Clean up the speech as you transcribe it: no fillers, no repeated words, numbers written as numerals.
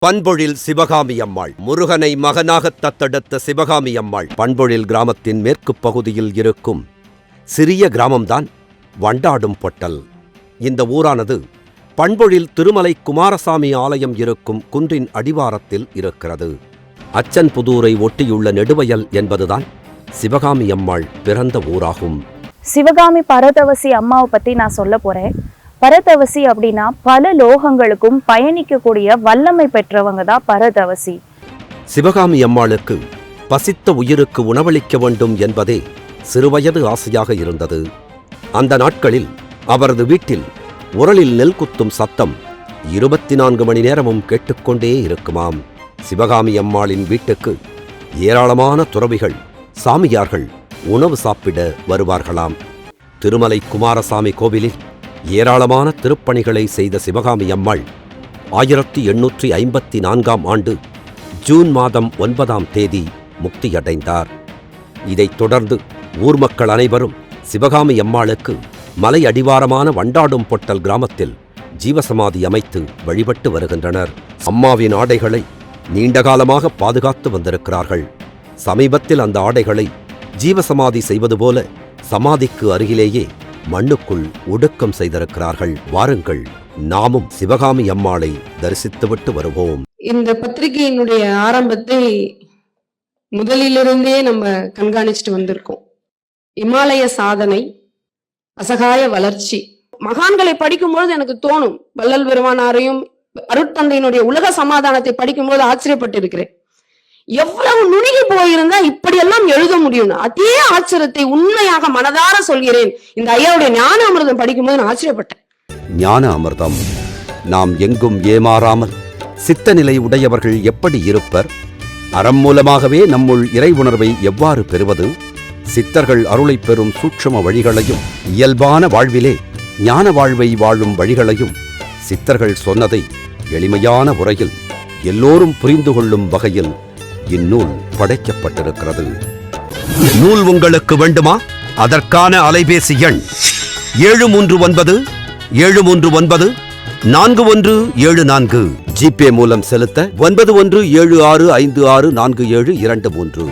பண்பொழில் சிவகாமி அம்மாள். முருகனை மகனாகத் தத்தெடுத்த சிவகாமி அம்மாள் பண்பொழில் கிராமத்தின் மேற்குப் பகுதியில் இருக்கும் சிறிய கிராமம்தான் வண்டாடும் பொட்டல். இந்த ஊரானது பண்பொழில் திருமலை குமாரசாமி ஆலயம் இருக்கும் குன்றின் அடிவாரத்தில் இருக்கிறது. அச்சன்புதூரை ஒட்டியுள்ள நெடுவயல் என்பதுதான் சிவகாமி அம்மாள் பிறந்த ஊராகும். சிவகாமி பரதவசி அம்மாவை பத்தி நான் சொல்ல போறேன். பரதவசி அப்படின்னா பல லோகங்களுக்கும் பயணிக்கக்கூடிய வல்லமை பெற்றவங்க தான் பரதவசி. சிவகாமி அம்மாளுக்கு பசித்த உயிருக்கு உணவளிக்க வேண்டும் என்பதே சிறுவயது ஆசையாக இருந்தது. அந்த நாட்களில் அவரது வீட்டில் உரலில் நெல் குத்தும் சத்தம் 24 மணி நேரமும் கேட்டுக்கொண்டே இருக்குமாம். சிவகாமி அம்மாளின் வீட்டுக்கு ஏராளமான துறவிகள், சாமியார்கள் உணவு சாப்பிட வருவார்களாம். திருமலை குமாரசாமி கோவிலில் ஏராளமான திருப்பணிகளை செய்த சிவகாமி அம்மாள் 1854ஆம் ஆண்டு ஜூன் மாதம் 9ஆம் தேதி முக்தியடைந்தார். இதைத் தொடர்ந்து ஊர் மக்கள் அனைவரும் சிவகாமி அம்மாளுக்கு மலை அடிவாரமான வண்டாடும் பொட்டல் கிராமத்தில் ஜீவசமாதி அமைத்து வழிபட்டு வருகின்றனர். அம்மாவின் ஆடைகளை நீண்டகாலமாக பாதுகாத்து வந்திருக்கிறார்கள். சமீபத்தில் அந்த ஆடைகளை ஜீவசமாதி செய்வது போல சமாதிக்கு அருகிலேயே மண்ணுக்குள் ஒடுக்கம் செய்திருக்கிறார்கள். வாருங்கள், நாமும் சிவகாமி அம்மாளை தரிசித்துவிட்டு வருவோம். இந்த பத்திரிகையினுடைய ஆரம்பத்தை முதலிலிருந்தே நம்ம கண்காணிச்சுட்டு வந்திருக்கோம். இமாலய சாதனை, அசகாய வளர்ச்சி. மகான்களை படிக்கும்போது எனக்கு தோணும், வள்ளல் பெருமானாரையும் அருட்தந்தையினுடைய உலக சமாதானத்தை படிக்கும்போது ஆச்சரியப்பட்டு இருக்கிறேன். எவ்வளவு நுணுகி போயிருந்தா இப்படியெல்லாம் எழுத முடியும். அதே ஆச்சரியத்தை உண்மையாக மனதார சொல்கிறேன். இந்த ஐயாவுடைய ஞான அமிர்தம் படிக்கும்போது நான் ஆச்சரியப்பட்டேன். ஞான அமிர்தம். நாம் எங்கும் ஏமாறாமல் சித்த நிலை உடையவர்கள் எப்படி இருப்பர்? அறம் மூலமாகவே நம்முள் இறை உணர்வை எவ்வாறு பெறுவது? சித்தர்கள் அருளை பெறும் சூட்சும வழிகளையும் இயல்பான வாழ்விலே ஞான வாழ்வை வாழும் வழிகளையும் சித்தர்கள் சொன்னதை எளிமையான முறையில் எல்லோரும் புரிந்து கொள்ளும் வகையில் இந்நூல் படைக்கப்பட்டிருக்கிறது. நூல் உங்களுக்கு வேண்டுமா? அதற்கான அலைபேசி எண் 7397394 ஜிபே மூலம் செலுத்த 9176564723.